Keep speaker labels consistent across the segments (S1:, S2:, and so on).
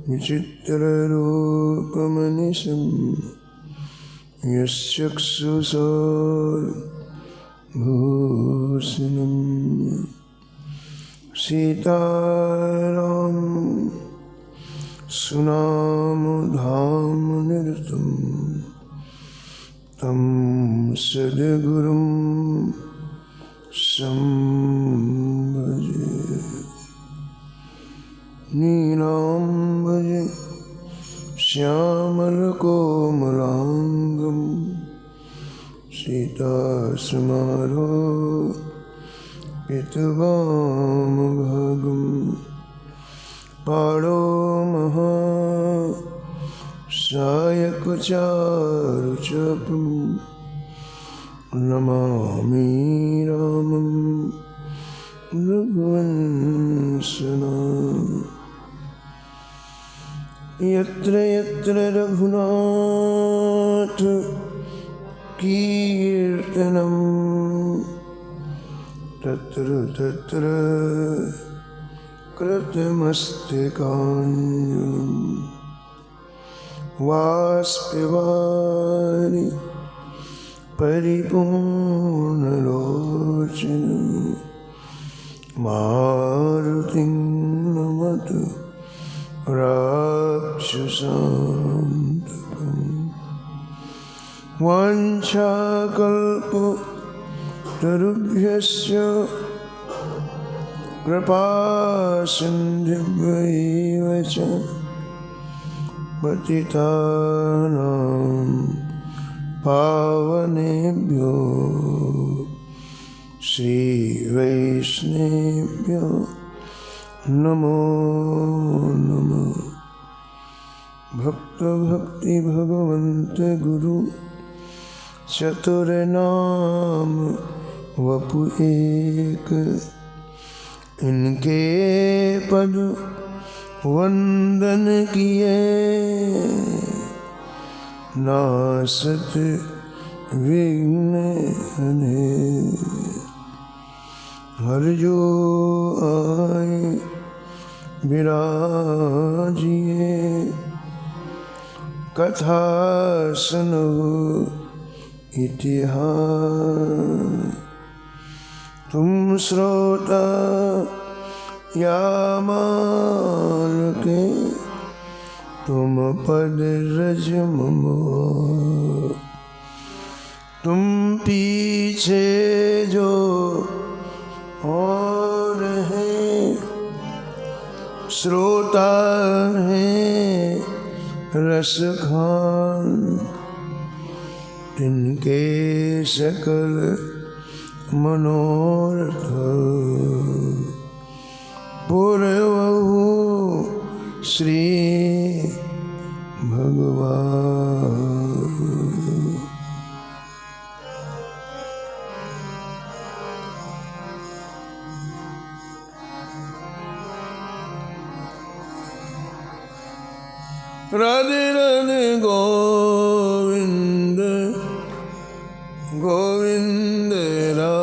S1: विचित्ररूपमनिशं यश्चक्षुषोर्भूषणं सीताराम सुनामधामनिरतं तं सद्गुरुं संभजे। नीलाम्बरे श्यामलकोमलाङ्गं सीतासमारोपितवामभागं पाणो महासायकचारुचापं नमामि रामं रघुवंशनाथं। यत्र यत्र रघुनाथ कीर्तनं तत्र तत्र कृतमस्तकाञ्जलिं बाष्पवारि परिपूर्णलोचनं मारुतिं नमत राक्षसान्तकं। वाञ्छाकल्पतरुभ्यश्च कृपासिन्धुभ्यैव च पतितानां पावनेभ्यो श्रीवैष्णवेभ्यो नमो नमः। भक्त भक्ति भगवंत गुरु चतुर नाम वपु एक, इनके पद वंदन किए नासत विघ्न अनेक। हर जो आए विराजिए कथा सुनो इतिहास। तुम श्रोता या मान के तुम पद रज मम, तुम पीछे जो और है श्रोता है रस खान, तिनके सकल मनोरथ पूर्वहु श्री भगवान। राधे राधे गोविंद गोविंद राधे।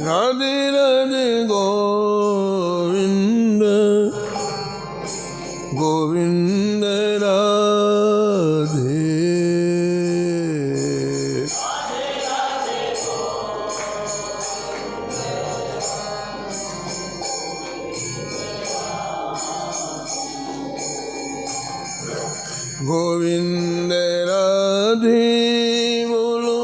S1: राधे राधे गोविंद गोविंद राधे। गोविंद राधे बोलो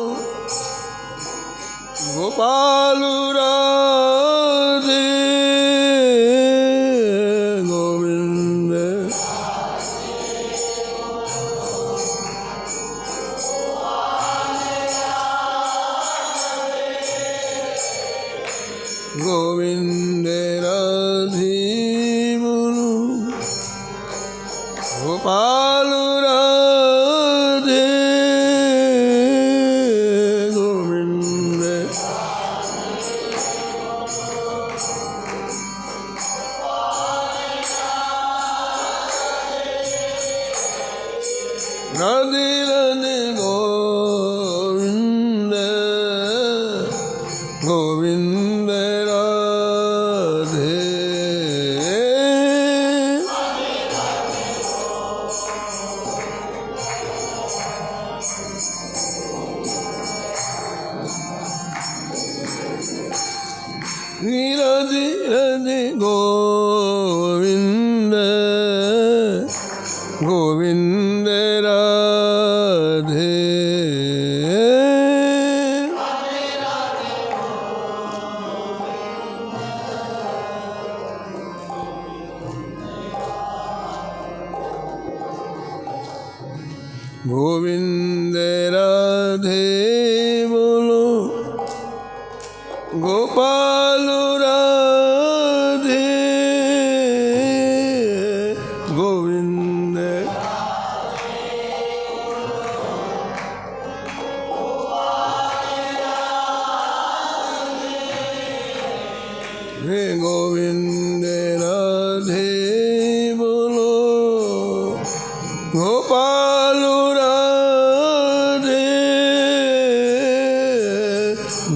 S1: गोपाल राधे। गोविंद गोविंद राधे बोलो गोपाल राधे। गोविंद राधे राधे गोविंद गोविंद राधे राधे राधे गोविंद गोविंद राधे गोविंद राधे बोलो गोपाल राधे गोविंद हे गोविंद राधे बोलो गोपाल राधे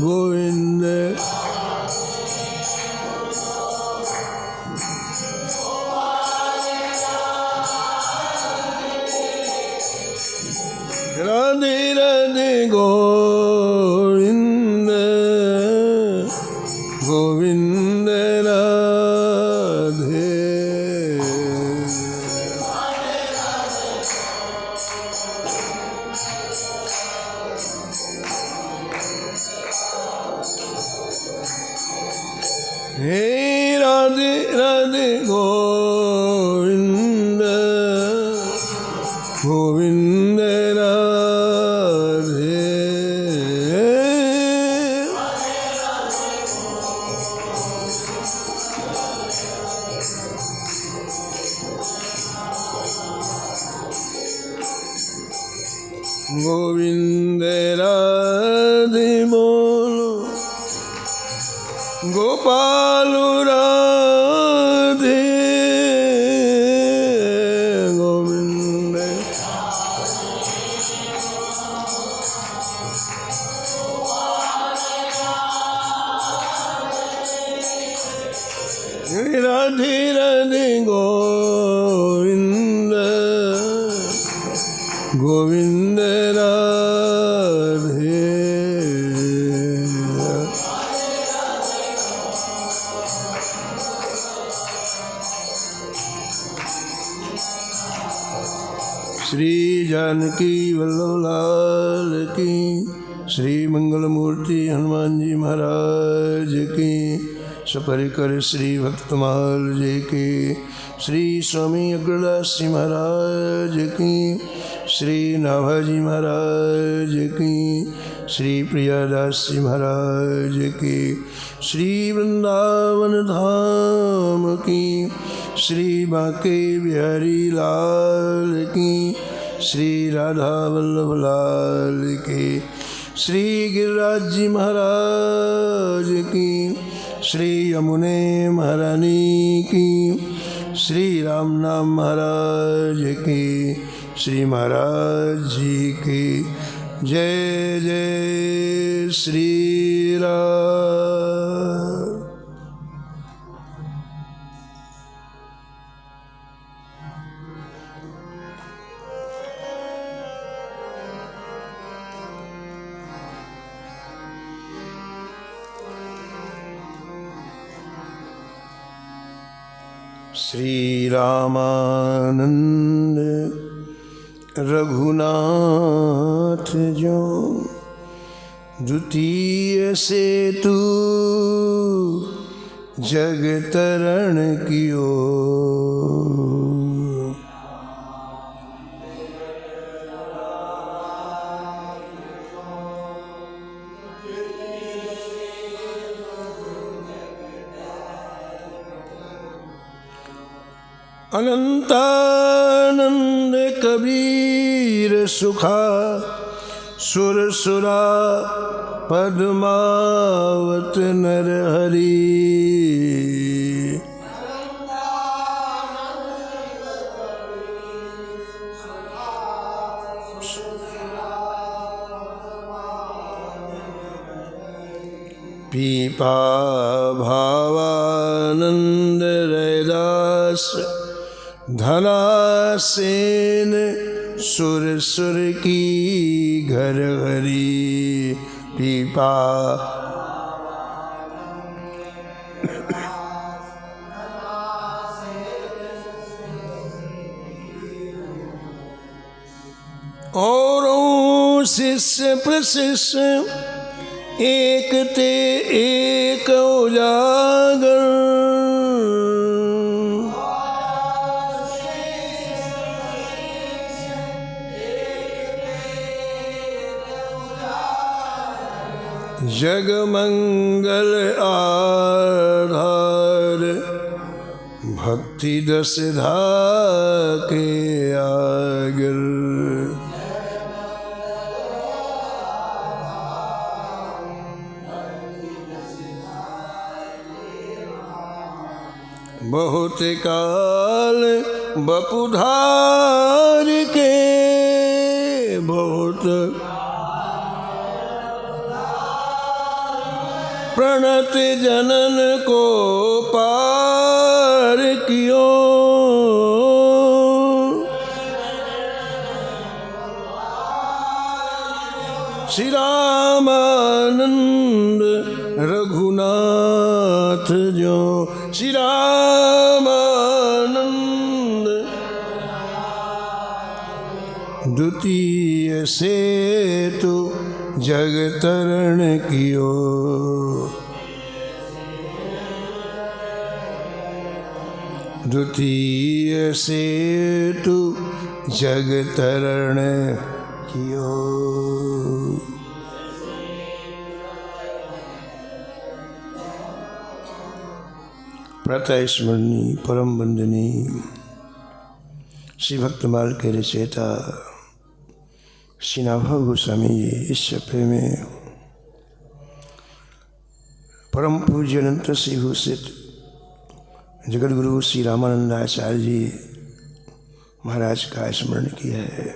S1: गोविंद राधे राधे गोविंद गोविंद राधे हे राधे राधे गोविंद गोविंद राधे गोविंद राधे बोलो गोपाल राधे गोविंद राधे राधे गोविंद गोविंद राधे श्री जानकी वल्लभ लाल की श्री मंगल मूर्ति हनुमान जी महाराज की सपरिकर श्री भक्तमाल जी की श्री स्वामी अग्रदास जी महाराज की श्री नाभाजी महाराज की श्री प्रियादास जी महाराज की श्री वृंदावन धाम की श्री बांके बिहारी लाल की श्री राधा वल्लभ लाल की श्री गिरिराज जी महाराज की श्री यमुने महारानी की श्री राम नाम महाराज की श्री महाराज जी की जय जय श्री राम। श्री रामानंद रघुनाथ जो द्वितीय सेतु जग तरण कियो अनंतानंद कबीर सुखा सुरसुरा पद्मावत नरहरि पीपा भावानंद रैदास धनासेन सुर सुर की घर हरी पीपा और शिष्य प्रशिष्य एक ते एक उजागर जगमंगल आधार भक्ति दस धा के आगर बहुत काल बपुधार के बहुत प्रणत जनन को पार कियो श्री रामानंद रघुनाथ जो श्री रामानंद द्वितीय से तो जग तरण कियो द्वितीय से तो जग तरण कियो। प्रातः स्मरणी परम वंदनी श्री भक्तमाल के रचयिता श्री नाभा गोस्वामी जी इस चप्पे में परम पूज्य अनंत श्री भूषित जगत गुरु श्री रामानंदाचार्य जी महाराज का स्मरण किया है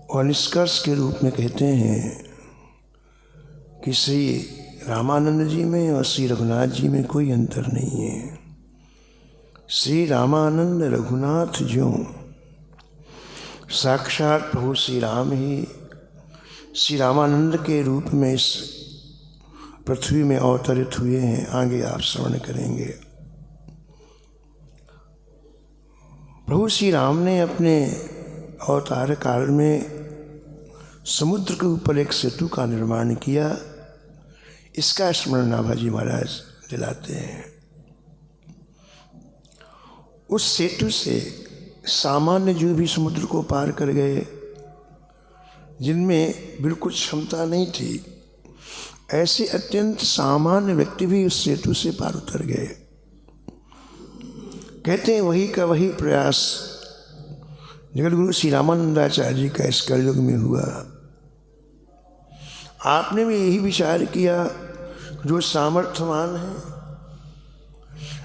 S1: और निष्कर्ष के रूप में कहते हैं कि श्री रामानंद जी में और श्री रघुनाथ जी में कोई अंतर नहीं है। श्री रामानंद रघुनाथ जो साक्षात प्रभु श्री राम ही श्री रामानंद के रूप में इस पृथ्वी में अवतरित हुए हैं। आगे आप श्रवण करेंगे। प्रभु श्री राम ने अपने अवतार काल में समुद्र के ऊपर एक सेतु का निर्माण किया। इसका स्मरण नाभाजी महाराज दिलाते हैं। उस सेतु से सामान्य जीव भी समुद्र को पार कर गए, जिनमें बिल्कुल क्षमता नहीं थी। ऐसे अत्यंत सामान्य व्यक्ति भी उस सेतु से पार उतर गए। कहते हैं वही का वही प्रयास जगत गुरु श्री रामानंदाचार्य जी का इस कलयुग में हुआ। आपने भी यही विचार किया, जो सामर्थ्यवान है,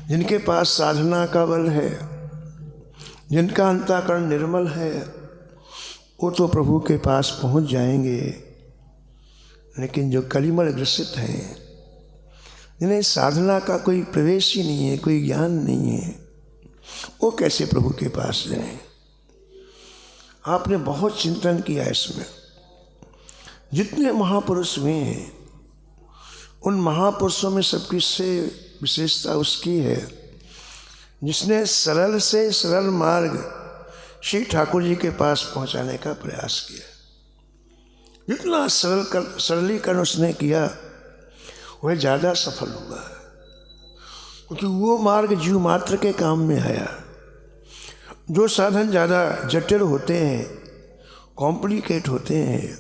S1: जिनके पास साधना का बल है, जिनका अंतःकरण निर्मल है, वो तो प्रभु के पास पहुंच जाएंगे। लेकिन जो कलिमल ग्रसित हैं, जिन्हें साधना का कोई प्रवेश ही नहीं है, कोई ज्ञान नहीं है, वो कैसे प्रभु के पास जाएं? आपने बहुत चिंतन किया इसमें। जितने महापुरुष हुए हैं, उन महापुरुषों में सबकी से विशेषता उसकी है जिसने सरल से सरल मार्ग श्री ठाकुर जी के पास पहुंचाने का प्रयास किया। जितना सरलीकरण उसने किया, वह ज़्यादा सफल हुआ, क्योंकि वो मार्ग जीव मात्र के काम में आया। जो साधन ज़्यादा जटिल होते हैं, कॉम्प्लिकेट होते हैं,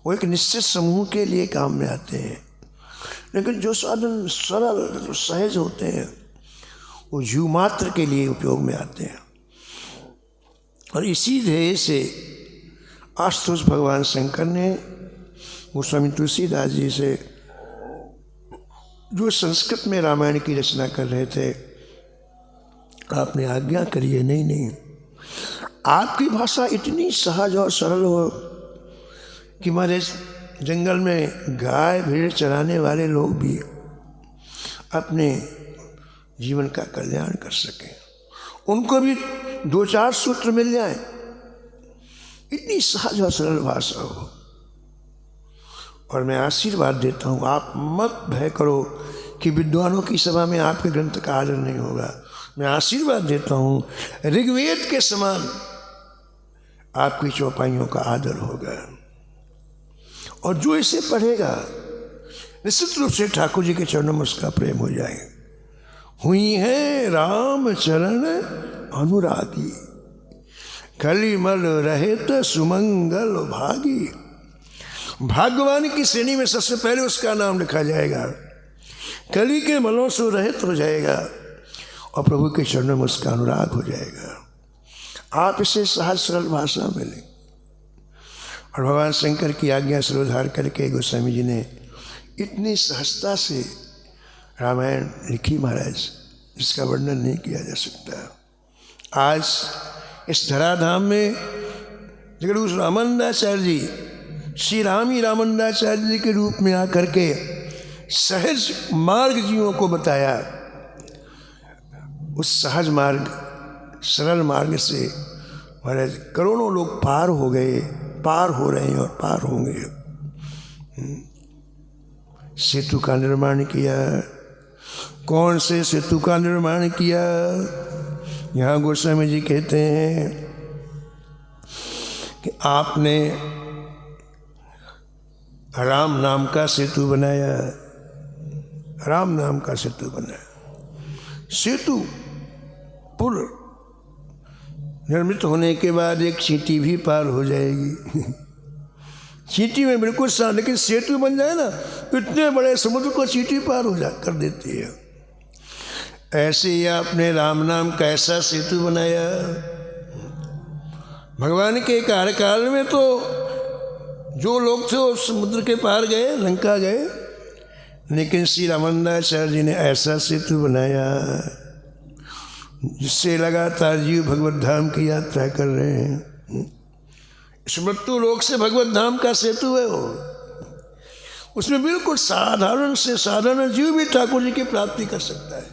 S1: वो एक निश्चित समूह के लिए काम में आते हैं। लेकिन जो साधन सरल सहज होते हैं, वो जीव मात्र के लिए उपयोग में आते हैं। और इसी ध्येय से आशुतोष भगवान शंकर ने गोस्वामी तुलसीदास जी से, जो संस्कृत में रामायण की रचना कर रहे थे, आपने आज्ञा करी है, नहीं, आपकी भाषा इतनी सहज और सरल हो कि जंगल में गाय भेड़ चराने वाले लोग भी अपने जीवन का कल्याण कर सकें, उनको भी 2-4 सूत्र मिल जाए, इतनी सहज और सरल भाषा हो। और मैं आशीर्वाद देता हूँ, आप मत भय करो कि विद्वानों की सभा में आपके ग्रंथ का आदर नहीं होगा। मैं आशीर्वाद देता हूँ, ऋग्वेद के समान आपकी चौपाइयों का आदर होगा। और जो इसे पढ़ेगा निश्चित रूप से ठाकुर जी के चरणों में उसका प्रेम हो जाएगा। हुई है राम चरण अनुरागी, कलिमल रहित सुमंगल भागी। भाग्यवान की श्रेणी में सबसे पहले उसका नाम लिखा जाएगा, कली के मलों से रहित हो जाएगा और प्रभु के चरणों में उसका अनुराग हो जाएगा। आप इसे सहज सरल भाषा में लें। और भगवान शंकर की आज्ञा से उद्धार करके गोस्वामी जी ने इतनी सहजता से रामायण लिखी महाराज, जिसका वर्णन नहीं किया जा सकता। आज इस धराधाम में जगदगुरु रामानंदाचार्य जी श्री राम ही रामानंदाचार्य जी के रूप में आकर के सहज मार्ग जीवों को बताया। उस सहज मार्ग, सरल मार्ग से महाराज करोड़ों लोग पार हो गए, पार हो रहे हैं और पार होंगे। सेतु का निर्माण किया। कौन से सेतु का निर्माण किया? यहाँ गोस्वामी जी कहते हैं कि आपने राम नाम का सेतु बनाया, राम नाम का सेतु बनाया। सेतु पुल निर्मित होने के बाद एक चींटी भी पार हो जाएगी। चींटी में बिल्कुल सा, लेकिन सेतु बन जाए ना, इतने बड़े समुद्र को चींटी पार हो जा कर देती है। ऐसे ही आपने राम नाम का ऐसा सेतु बनाया। भगवान के कार्यकाल में तो जो लोग थे वो समुद्र के पार गए, लंका गए, लेकिन श्री रामानंदाचार्य जी ने ऐसा सेतु बनाया जिससे लगातार जीव भगवत धाम की यात्रा कर रहे हैं। इस मृत्यु लोक से भगवत धाम का सेतु है वो। उसमें बिल्कुल साधारण से साधारण जीव भी ठाकुर जी की प्राप्ति कर सकता है।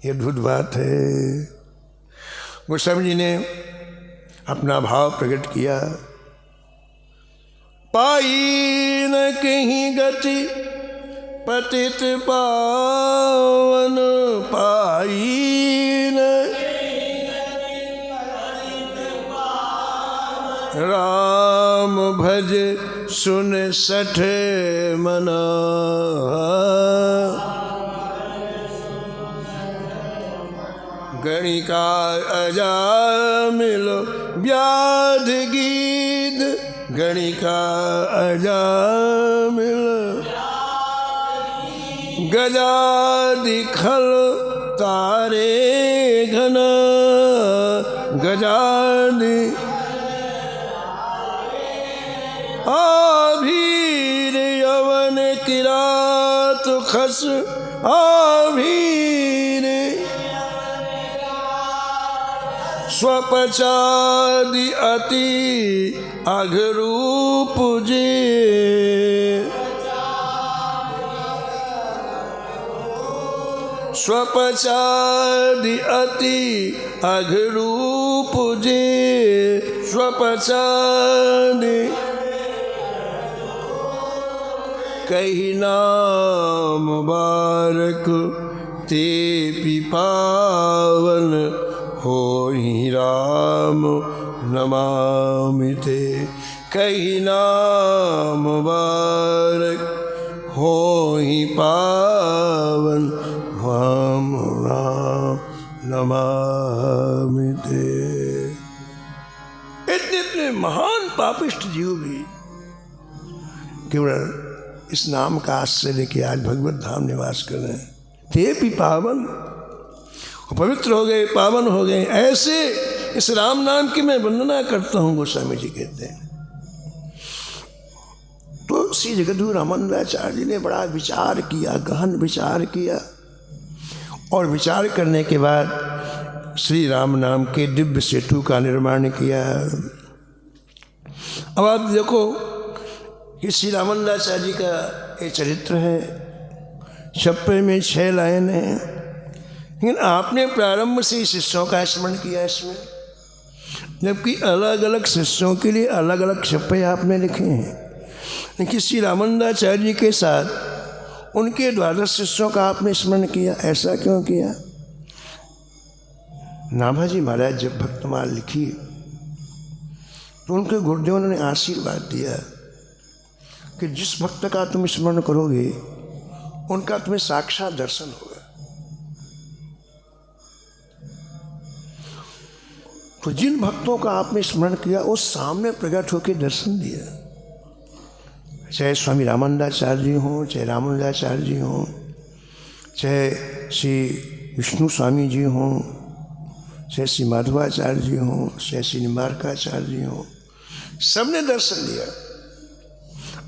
S1: ये अद्भुत बात है। गोस्वामी जी ने अपना भाव प्रकट किया। पाई न कहीं गति पतित पावन, पाई न राम भज सुन सठ मना। गणिका अजामिल व्याध गीत, गणिका अजामिल गजादि खल तारे घन, गजादि आभीर यवन किरात खस, आभीर स्वपचादि अति अघरूप जे। स्वपचादि अति अघरूप जे, स्वपचादि कही नाम बारक ते पिपावन, होहि राम नमामि ते। कही नाम बारक होहि पावन, हम राम नमामि ते। इतने इतने महान पापिष्ट जीव भी केवल इस नाम का आश्रय लेके आज भगवत धाम निवास कर रहे हैं। ते भी पावन, पवित्र हो गए, पावन हो गए। ऐसे इस राम नाम की मैं वंदना करता हूँ, गोस्वामी जी कहते हैं। तो श्री जगद्गुरु रामानंदाचार्य जी ने बड़ा विचार किया, गहन विचार किया, और विचार करने के बाद श्री राम नाम के दिव्य सेतु का निर्माण किया। अब आप देखो कि श्री रामानंदाचार्य जी का ये चरित्र है, छप्पे में 6 लाइन है, लेकिन आपने प्रारंभ से ही शिष्यों का स्मरण किया इसमें, जबकि अलग अलग शिष्यों के लिए अलग अलग छप्पे आपने लिखे हैं। लेकिन श्री रामानंदाचार्य जी के साथ उनके 12 शिष्यों का आपने स्मरण किया, ऐसा क्यों किया? नाभाजी महाराज जब भक्तमाल लिखी तो उनके गुरुदेव ने आशीर्वाद दिया कि जिस भक्त का तुम स्मरण करोगे उनका तुम्हें साक्षात दर्शन होगा। तो जिन भक्तों का आपने स्मरण किया वो सामने प्रकट होकर दर्शन दिया, चाहे स्वामी रामानंदाचार्य जी हों, चाहे रामानंदाचार्य जी हों, चाहे श्री विष्णु स्वामी जी हों, चाहे श्री माधवाचार्य जी हों, चाहे श्री निम्बारकाचार्य जी हों, सबने दर्शन दिया।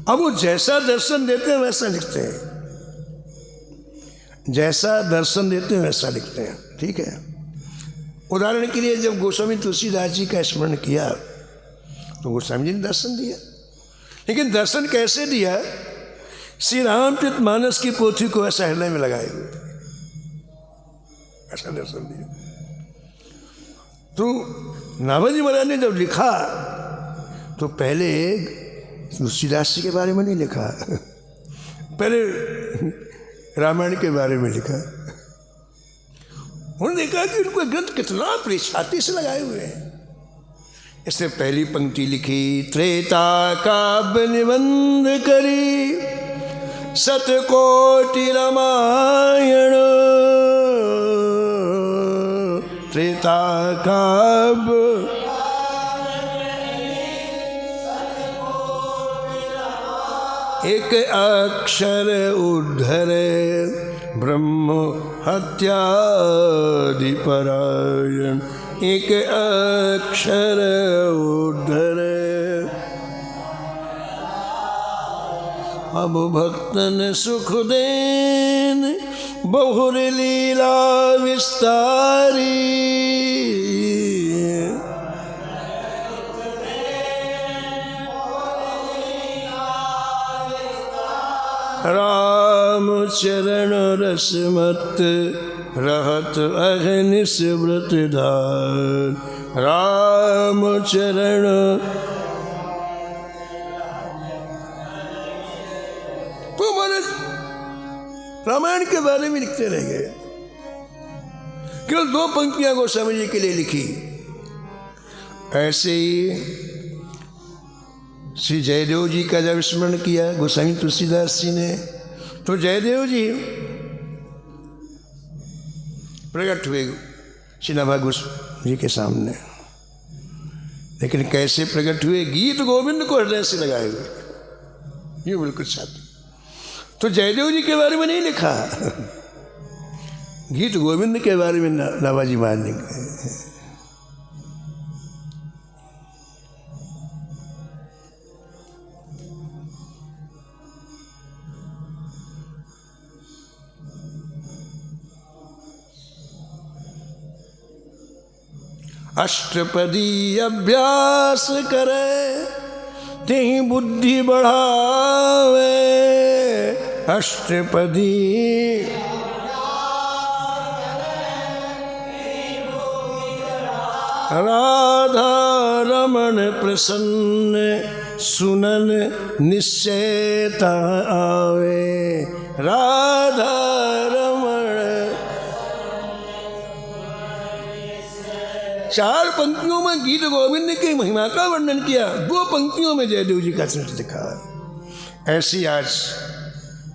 S1: अब वो जैसा दर्शन देते हैं वैसा लिखते हैं, जैसा दर्शन देते हैं वैसा लिखते हैं, ठीक है। उदाहरण के लिए जब गोस्वामी तुलसीदास जी का स्मरण किया तो गोस्वामी जी ने दर्शन दिया, लेकिन दर्शन कैसे दिया? श्री रामचरितमानस की पोथी को ऐसा हृदय में लगाए हुए ऐसा दर्शन दिया। तो नाभाजी महाराज ने जब लिखा तो पहले तुलसीदास जी के बारे में नहीं लिखा, पहले रामायण के बारे में लिखा। उन्होंने देखा कि उनको ग्रंथ कितना छाती से लगाए हुए हैं। इससे पहली पंक्ति लिखी, त्रेता काव्य निबंध करी सतकोटि रामायण, त्रेता काव्य एक अक्षर उद्धरे ब्रह्म हत्यादिपरायण, एक अक्षर उद्धरे। अब भक्तन सुख देन बहुर लीला विस्तारी, राम चरण रसमत रहत अहनिस व्रत धार, राम चरण। तो मैंने रामायण के बारे में लिखते रह गए, केवल 2 पंक्तियां गोस्वामी जी के लिए लिखी। ऐसे ही श्री जयदेव जी का जब स्मरण किया गोस्वामी तुलसीदास जी ने, तो जयदेव जी प्रकट हुए श्री नाभा गोस्वामी जी के सामने, लेकिन कैसे प्रकट हुए? गीत गोविंद को हृदय से लगाए हुए, ये बिल्कुल साथ। तो जयदेव जी के बारे में नहीं लिखा, गीत गोविंद के बारे में नाभाजी महाराज ने लिखा। अष्टपदी अभ्यास करे तेहि बुद्धि बढ़ावे, अष्टपदी राधा रमण प्रसन्न सुनन निश्चयता आवे, राधा रमण। 4 पंक्तियों में गीत गोविंद की महिमा का वर्णन किया, 2 पंक्तियों में जयदेव जी का चरित्र दिखा। ऐसी आज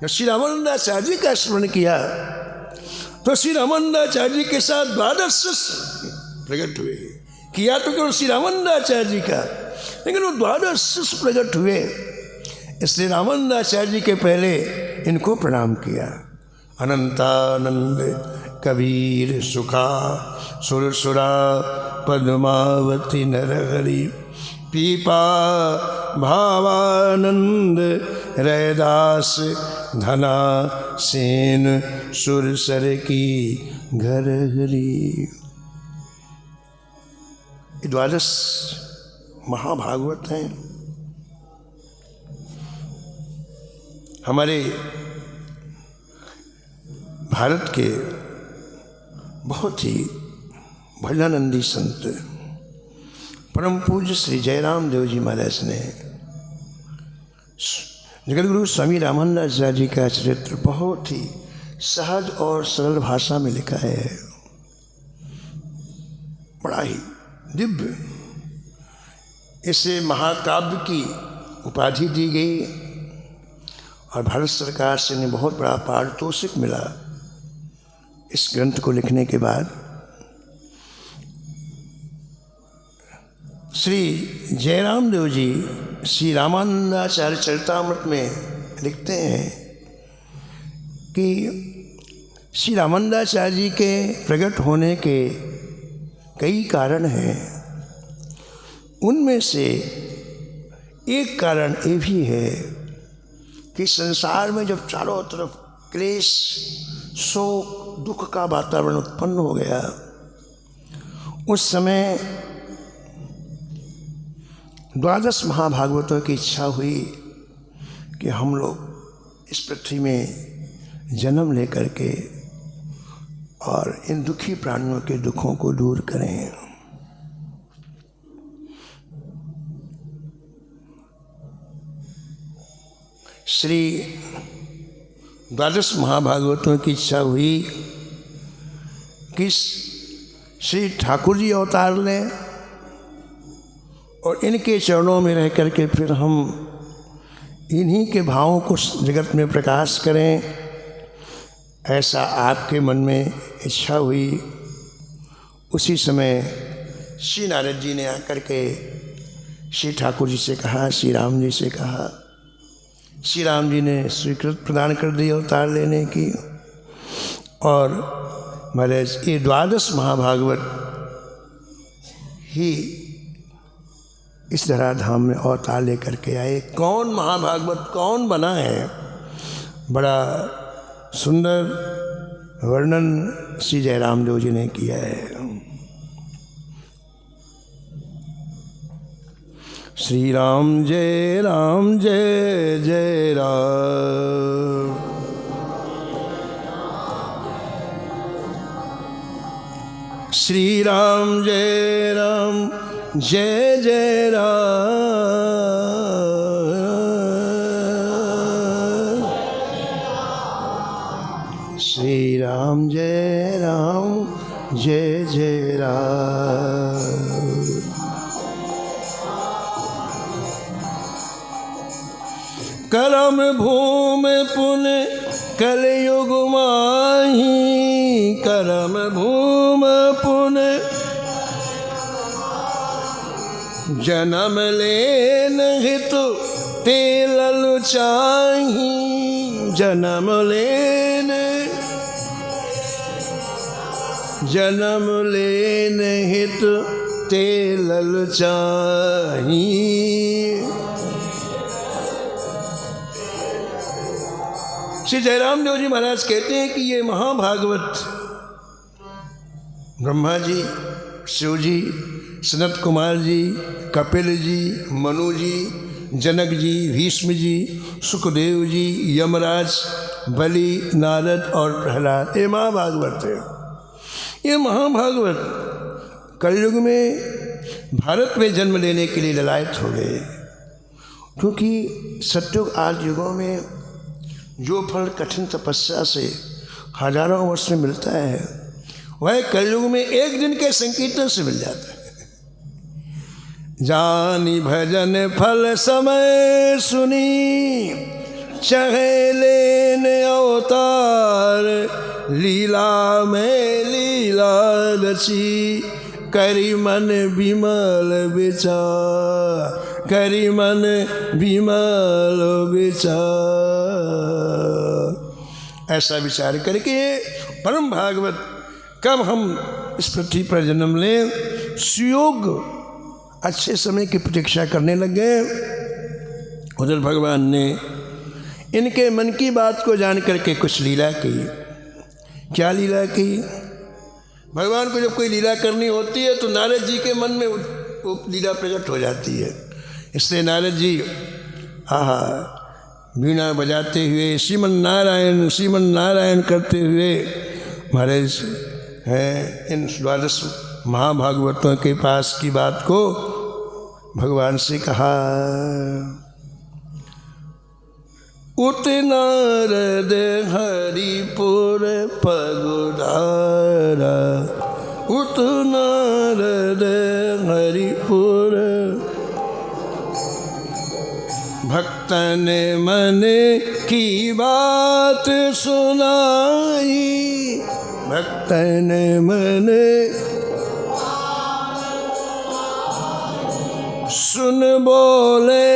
S1: जब श्री रामानंदाचार्य जी का स्मरण किया तो श्री रामानंदाचार्य जी के साथ 12 शिष्य प्रकट हुए। किया तो केवल श्री रामानंदाचार्य जी का, लेकिन वो 12 शिष्य प्रकट हुए, इसलिए रामानंदाचार्य जी के पहले इनको प्रणाम किया। अनंतानंद कबीर सुखा सुरसुरा पद्मावती नरहरि, पीपा भावानंद रैदास धना सेन सुरसर की घर हरी। 12 महाभागवत हैं। हमारे भारत के बहुत ही भजनानंदी संत परम पूज्य श्री जयराम देव जी महाराज ने जगतगुरु स्वामी रामानंद जी का चरित्र बहुत ही सहज और सरल भाषा में लिखा है। बड़ा ही दिव्य, इसे महाकाव्य की उपाधि दी गई और भारत सरकार से इन्हें बहुत बड़ा पारितोषिक मिला। इस ग्रंथ को लिखने के बाद श्री जयराम देव जी श्री रामानंदाचार्य चरितामृत में लिखते हैं कि श्री रामानंदाचार्य जी के प्रकट होने के कई कारण हैं। उनमें से एक कारण ये भी है कि संसार में जब चारों तरफ क्लेश, शोक, दुख का वातावरण उत्पन्न हो गया, उस समय 12 महाभागवतों की इच्छा हुई कि हम लोग इस पृथ्वी में जन्म लेकर के और इन दुखी प्राणियों के दुखों को दूर करें। श्री 12 महाभागवतों की इच्छा हुई कि श्री ठाकुर जी अवतार लें और इनके चरणों में रह करके फिर हम इन्हीं के भावों को जगत में प्रकाश करें। ऐसा आपके मन में इच्छा हुई। उसी समय श्री नारद जी ने आकर के श्री ठाकुर जी से कहा, श्री राम जी से कहा। श्री राम जी ने स्वीकृत प्रदान कर दी अवतार लेने की। और महाराज ये 12 महाभागवत ही इस धराधाम में अवतार लेकर के आए। कौन महाभागवत कौन बना है, बड़ा सुंदर वर्णन श्री जयराम देव जी ने किया है। श्री राम जय जय राम। श्री राम जय जय राम। श्री राम जय जय राम। करम भूम पुन कलयुग माही। करम भूम पुन जन्म लेन हितु ते ललचाही। जन्म लेन हितु ते ललचाही। श्री जयराम देव जी महाराज कहते हैं कि ये महाभागवत ब्रह्मा जी, शिव जी, सनत कुमार जी, कपिल जी, मनु जी, जनक जी, भीष्म जी, सुखदेव जी, यमराज, बलि, नारद और प्रहलाद, ये महाभागवत है। ये महाभागवत कलयुग में भारत में जन्म लेने के लिए ललायत हो गए, क्योंकि सत्युग आदि युगों में जो फल कठिन तपस्या से हजारों वर्ष में मिलता है, वह कलयुग में एक दिन के संकीर्तन से मिल जाता है। जानी भजन फल समय सुनी, चहे लेन अवतार। लीला में लीला रची, करी मन विमल विचार। करी मन विमल विचार। ऐसा विचार करके परम भागवत कब हम इस पृथ्वी पर जन्म लें, सुयोग अच्छे समय की प्रतीक्षा करने लग गए। उधर भगवान ने इनके मन की बात को जान करके कुछ लीला की। क्या लीला की? भगवान को जब कोई लीला करनी होती है तो नारद जी के मन में वो लीला प्रकट हो जाती है। इसलिए नारद जी वीणा बजाते हुए श्रीमन नारायण करते हुए महाराज हैं इन 12 महाभागवतों के पास की बात को भगवान से कहा। उत नारद हरिपुर पगुधारा, उत नारद हरिपुर, भक्तन मन की बात सुनाई, भक्तन मन सुन बोले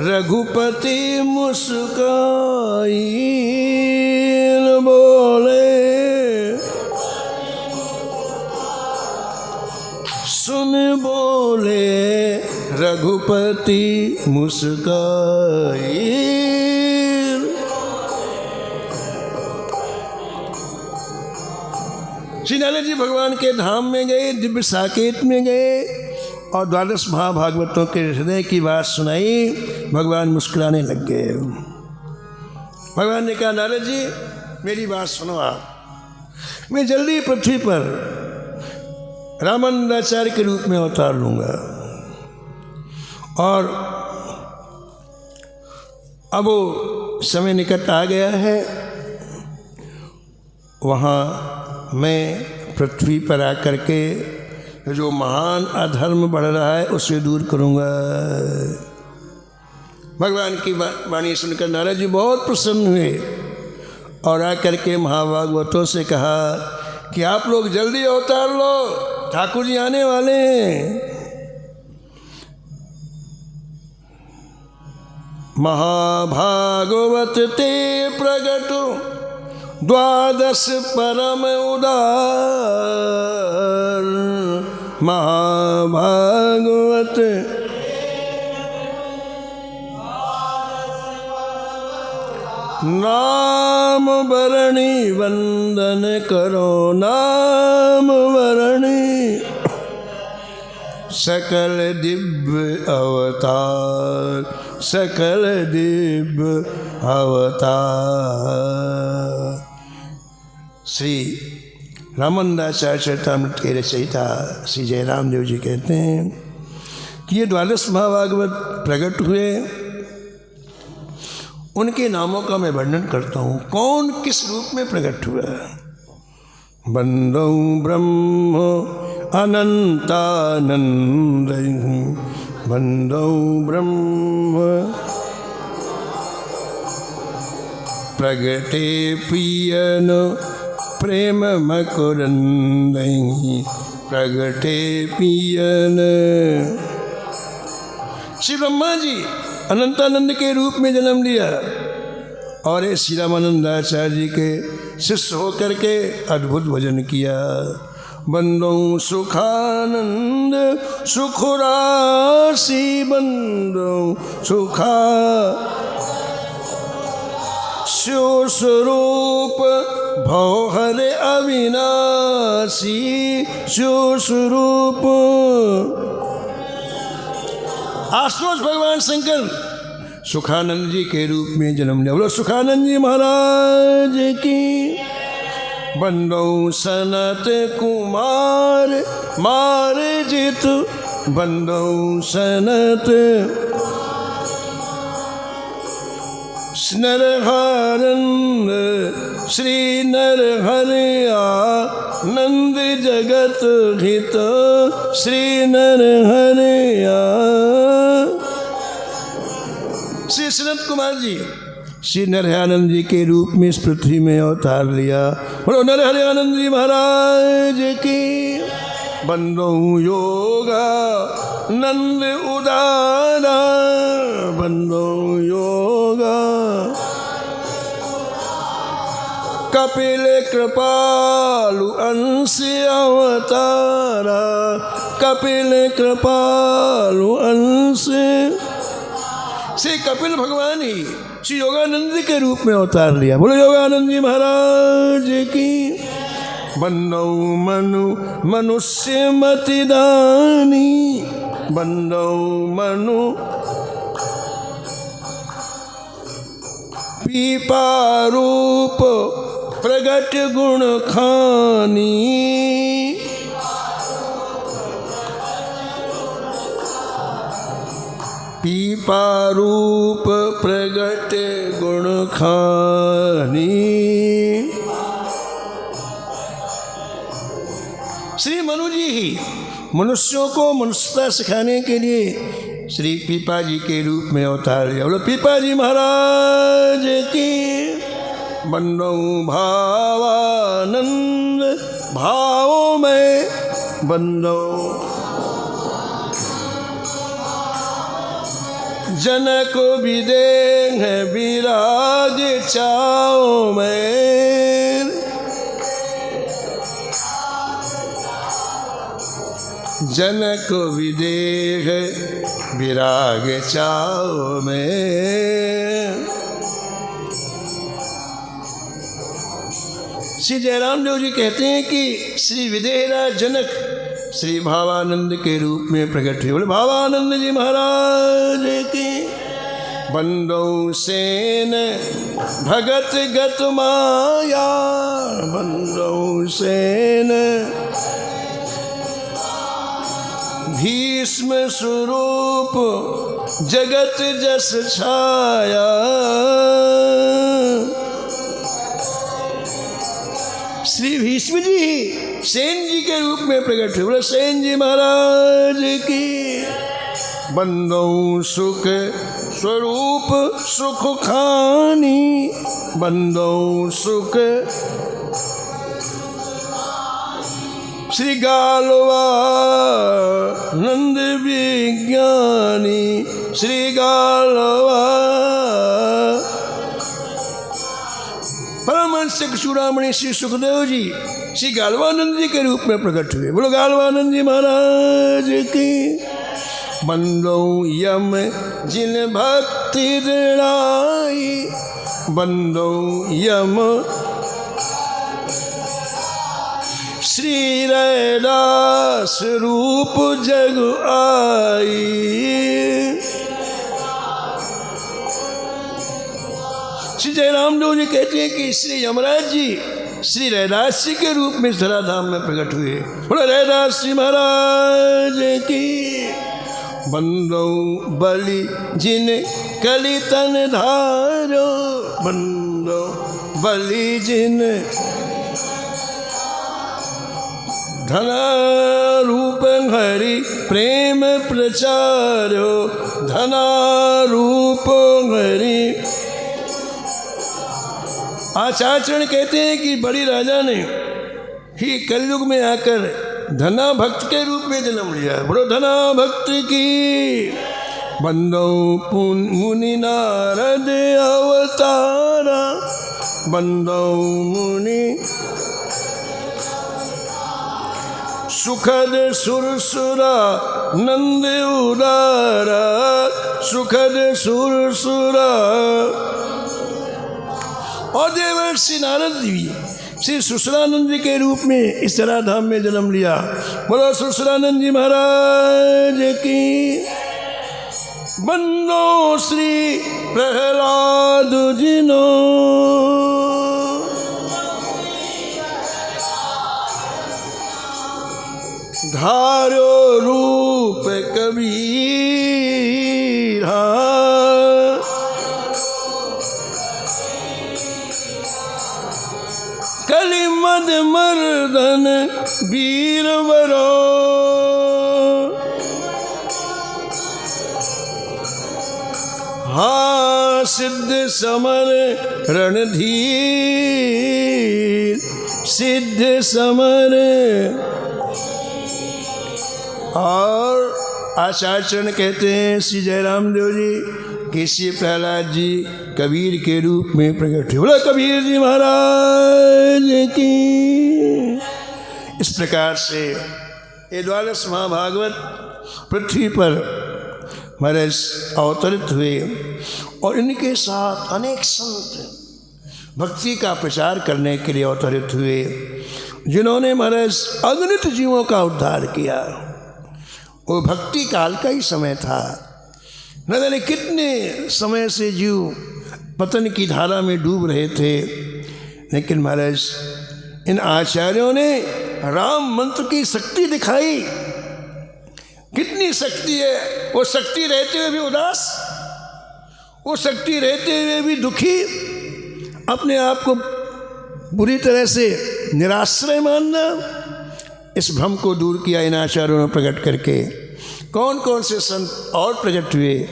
S1: रघुपति मुस्काई, बोले सुन बोले रघुपति मुस्काई। श्री नारद जी भगवान के धाम में गए, दिव्य साकेत में गए और 12 महाभागवतों के हृदय की बात सुनाई। भगवान मुस्कुराने लग गए। भगवान ने कहा, नारद जी मेरी बात सुनो आप, मैं जल्दी पृथ्वी पर रामानंदाचार्य के रूप में अवतार लूँगा और अब वो समय निकट आ गया है, वहाँ मैं पृथ्वी पर आकर के जो महान अधर्म बढ़ रहा है उसे दूर करूँगा। भगवान की वाणी सुनकर नारद जी बहुत प्रसन्न हुए और आकर के महाभागवतों से कहा कि आप लोग जल्दी अवतार लो, ठाकुर जी आने वाले हैं। महाभागवत ते प्रगट 12 परम उदार, महाभागवत नाम वरणी वंदन करो, नाम वरणी सकल दिव्य अवतार, सकल दिव्य अवतार। श्री रामानंदाचार्य चरितामृत के रचयिता श्री जयराम देव जी कहते हैं कि ये 12 महाभागवत प्रकट हुए, उनके नामों का मैं वर्णन करता हूँ। कौन किस रूप में प्रकट हुआ? बंदौ ब्रह्म अनंतानंद, बंदौ ब्रह्म प्रगटे पियन प्रेम मकुरंद, प्रगटे पियन। श्री ब्रह्मा जी अनंतानंद के रूप में जन्म लिया और ये श्री रामानंदाचार्य जी के शिष्य होकर के अद्भुत भजन किया। बंदो सुखानंद सुखराशि, बंदो सुखा शिव स्वरूप भवहर अविनाशी, शिव स्वरूप। आशुतोष भगवान शंकर सुखानंद जी के रूप में जन्म लिया। बोलो सुखानंद जी महाराज की। बंदो सनत कुमार मार जित, बंदो सनत नरहरन श्री नरहरिया नंद जगत हित, श्री नरहरिया। श्री सनत कुमार जी श्री नरहरियानंद जी के रूप में इस पृथ्वी में अवतार लिया। बोलो नरहरियानंद जी महाराज की। बंदो योगा नंद उदारा, बंदो योगा कपिल कृपालु अंश अवतारा, कपिल कृपालु अंश। श्री कपिल भगवान ही श्री योगानंद के रूप में अवतार लिया। बोलो योगानंद जी महाराज की। बंदो मनु मनुष्य मतिदानी, बंदो मनु पीपा रूप प्रगट गुण खानी, पीपा रूप प्रगट गुण खानी। श्री मनु जी ही मनुष्यों को मनुष्यता सिखाने के लिए श्री पीपा जी के रूप में अवतार लिया। बोलो पीपा जी महाराज की। बंदो भावानंद भावों में बंदो, जनक विदेह विराग चाओ में, जनक विदेह विराग चाओ में। श्री जयराम देव जी कहते हैं कि श्री विदेहराज जनक श्री भावानंद के रूप में प्रकट हुए। बोले भावानंद जी महाराज की। बंदो सेन भगत गत माया, बंदो सेन भीष्म स्वरूप जगत जस छाया, श्री भीष्म जी ही सेन जी के रूप में प्रकट हुए। बोले सेन जी महाराज की। बंदो सुख स्वरूप सुख खानी, बंदो सुख श्री गालवा नंद विज्ञानी, श्री गालवा परमहंस चूड़ामणि श्री सुखदेव जी श्री गालवानंद जी के रूप में प्रकट हुए। बोलो गालवानंद जी महाराज की। बंदो यम जिन भक्ति ऋणाई, बंदो यम श्री रैदास रूप जग आई, श्री जयराम देव जी कहते हैं कि श्री यमराज जी श्री रैदास जी के रूप में धराधाम में प्रकट हुए। बोले रैदास जी महाराज की। बंदो बलि जिन कली तन धारो, बंदो बलि जिन धना रूप हरि प्रेम प्रचारो, धना रूप हरि। आचार्य कहते हैं कि बड़ी राजा ने ही कलयुग में आकर धना भक्त के रूप में जन्म लिया। बोलो धना भक्त की। बंदो मुनि नारद अवतारा, बंदो मुनि सुखद सुरसुरा नंद उदारा, सुखद सुरसुरा। और देवर्षि नारद जी श्री सुसरानंद जी के रूप में इस तरह धाम में जन्म लिया। बोलो सुसरानंद जी महाराज की। बंदो श्री प्रहलाद जिनो, धारो रूप कबीरा, कलिमद मर्दन वीरवरो, हाँ सिद्ध समर रणधीर, सिद्ध समर। और आचार्य कहते हैं श्री जयराम देव जी कि श्री प्रहलाद जी कबीर के रूप में प्रकट हुए। बोला कबीर जी महाराज की। इस प्रकार से ये द्वादश महाभागवत पृथ्वी पर महाराज अवतरित हुए और इनके साथ अनेक संत भक्ति का प्रचार करने के लिए अवतरित हुए, जिन्होंने महाराज अगणित जीवों का उद्धार किया। वो भक्ति काल का ही समय था, न जाने कितने समय से जीव पतन की धारा में डूब रहे थे। लेकिन महाराज इन आचार्यों ने राम मंत्र की शक्ति दिखाई। कितनी शक्ति है! वो शक्ति रहते हुए भी उदास, वो शक्ति रहते हुए भी दुखी, अपने आप को बुरी तरह से निराश्रय मानना, इस भ्रम को दूर किया इन आचार्यों ने प्रकट करके। कौन कौन से संत और प्रकट हुए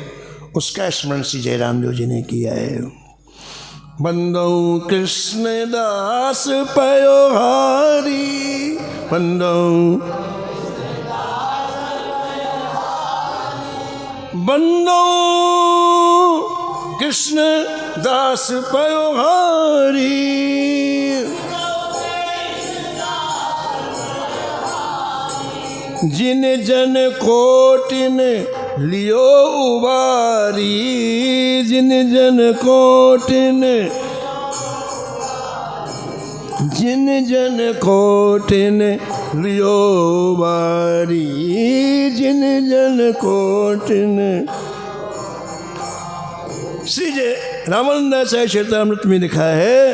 S1: उसका स्मरण श्री जयराम देव जी ने किया है। बंदौ कृष्ण दास पयोहारी, बंदौ बंदौ कृष्ण दास पयोहारी, जिन जन कोटिन लियो उबारी, जिन जन कोटिन, जिन जन कोटिन लियो उबारी, जिन जन कोटिन। श्री जय रामानंदाचार्य चरितामृत में लिखा है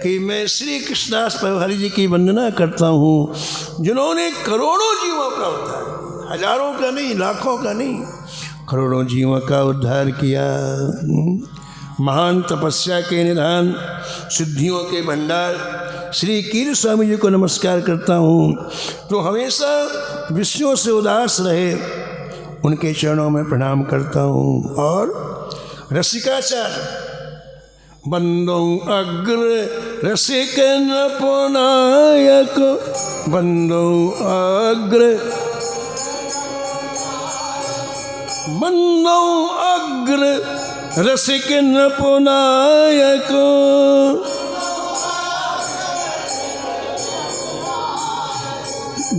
S1: कि मैं श्री कृष्णदास पयोहारी जी की वंदना करता हूँ, जिन्होंने करोड़ों जीवों का उद्धार, हजारों का नहीं, लाखों का नहीं, करोड़ों जीवों का उद्धार किया। महान तपस्या के निधान, सिद्धियों के भंडार श्री कीर स्वामी जी को नमस्कार करता हूँ, जो हमेशा विषयों से उदास रहे, उनके चरणों में प्रणाम करता हूँ। और रसिकाचार्य बंदो अग्र रसिक नपुनायक, बंदो अग्र, बंदो अग्र रसिक नपुनायक,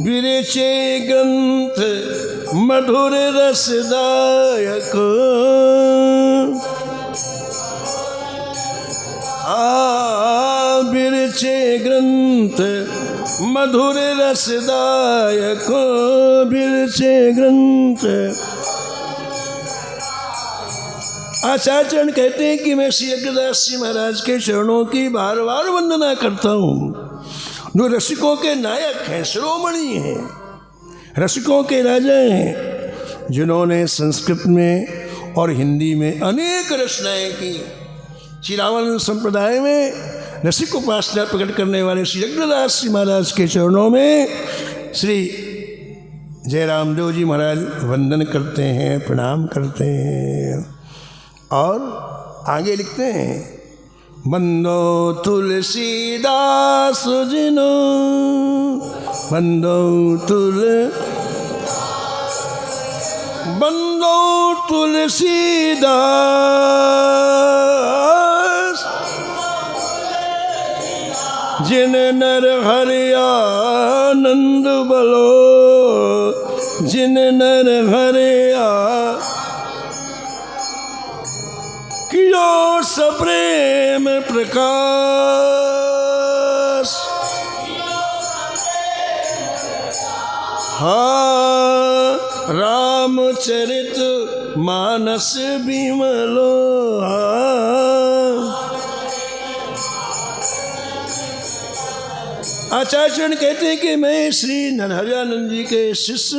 S1: विरचे ग्रंथ मधुर रसदायक, बिरचे ग्रंथ मधुर रसदायक, बिरचे ग्रंथ। आचार्य कहते हैं कि मैं श्री अग्रदास जी महाराज के चरणों की बार बार वंदना करता हूँ, जो रसिकों के नायक हैं, शिरोमणि हैं, रसिकों के राजा हैं, जिन्होंने संस्कृत में और हिंदी में अनेक रचनाएं की। श्री रामानंद संप्रदाय में रसिक उपासना प्रकट करने वाले श्री अग्रदास जी महाराज के चरणों में श्री जयराम देव जी महाराज वंदन करते हैं, प्रणाम करते हैं। और आगे लिखते हैं, बंदो तुलसीदास जिनो, बंदो बंदो तुलसीदास, जिन नर हरि आनंद बलो, जिन नर हरि कियो सप्रेम प्रकाश, हाँ रामचरित मानस बिमलो। आचार्य कहते हैं कि मैं श्री नरहरियानंद जी के शिष्य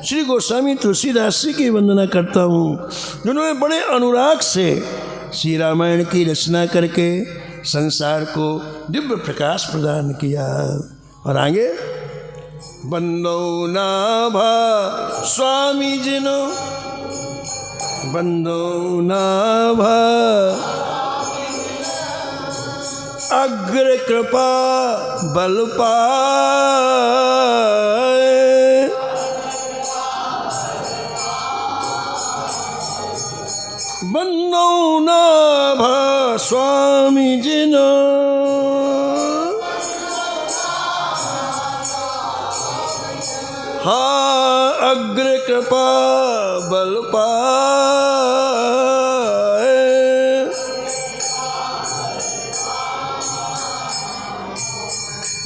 S1: श्री गोस्वामी तुलसीदास जी की वंदना करता हूँ, जिन्होंने बड़े अनुराग से श्री रामायण की रचना करके संसार को दिव्य प्रकाश प्रदान किया। और आगे, बंदो नाभा स्वामी जिनो, बंदो नाभा अग्र कृपा बल पाए, बंदो नाभा स्वामी जिनो, हाँ अग्र कृपा बल पाए,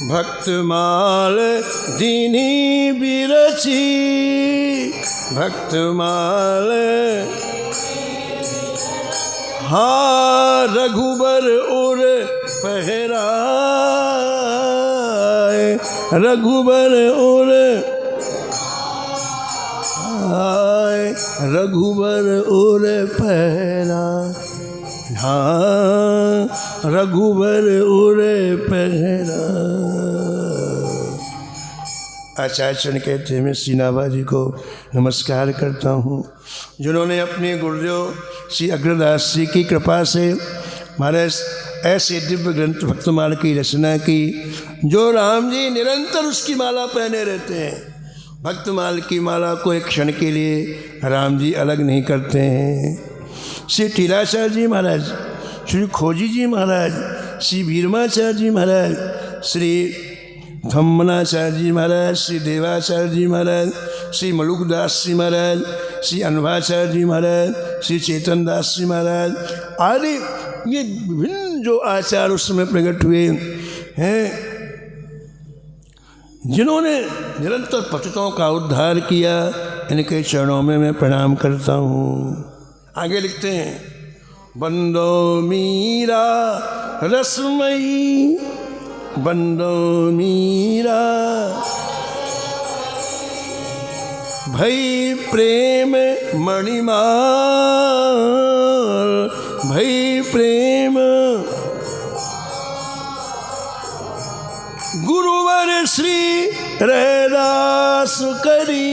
S1: भक्तमाल दीनी बिरची, भक्तमाल हाँ रघुबर उर पहराए, रघुबर उर आए, रघुबर उर पहरा, हाँ रघुबर उर पहरा। आचार्य चरण कहते हैं मैं सीनाबा जी को नमस्कार करता हूँ, जिन्होंने अपने गुरुदेव श्री अग्रदास जी की कृपा से महाराज ऐसे दिव्य ग्रंथ भक्तमाल की रचना की, जो राम जी निरंतर उसकी माला पहने रहते हैं। भक्तमाल की माला को एक क्षण के लिए राम जी अलग नहीं करते हैं। श्री टीलाचार्य जी महाराज, श्री खोजी जी महाराज, श्री भीरमाचार्य जी महाराज, श्री धम्मनाचार्य जी महाराज, श्री देवाचार्य जी महाराज, श्री मलुकदास जी महाराज, श्री अनभाचार्य जी महाराज, श्री चेतन दास जी महाराज आदि ये विभिन्न जो आचार्य उस समय प्रकट हुए हैं, जिन्होंने निरंतर पतितों का उद्धार किया, इनके चरणों में मैं प्रणाम करता हूँ। आगे लिखते हैं बंदो मीरा रसमयी, बंदो मीरा भई प्रेम मणिमाल, भई प्रेम गुरुवर श्री रैदास करी,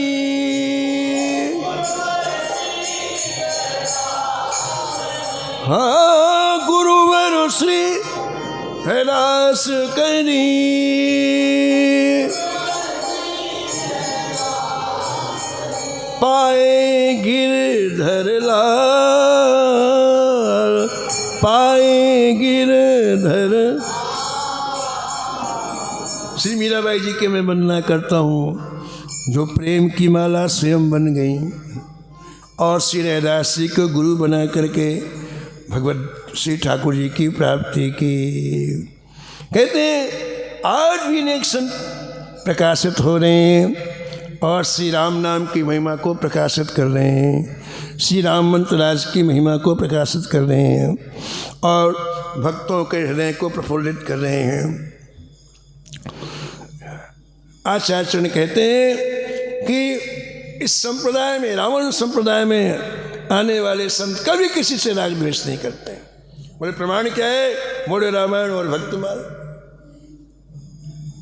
S1: हाँ गुरुवर श्री रैदास करी, पाए गिरधर लाल, पाए गिरधर। श्री मीराबाई जी के मैं वंदना करता हूँ, जो प्रेम की माला स्वयं बन गई और श्री रैदास जी को गुरु बना करके भगवत श्री ठाकुर जी की प्राप्ति की। कहते हैं आज भी अनेक संत प्रकाशित हो रहे हैं और श्री राम नाम की महिमा को प्रकाशित कर रहे हैं, श्री राम मंत्र राज की महिमा को प्रकाशित कर रहे हैं और भक्तों के हृदय को प्रफुल्लित कर रहे हैं। आचार्य चरण कहते हैं कि इस संप्रदाय में, रावण संप्रदाय में आने वाले संत कभी किसी से राग द्वेष नहीं करते। बोले प्रमाण क्या है? मोड़े रामायण और भक्तमाल,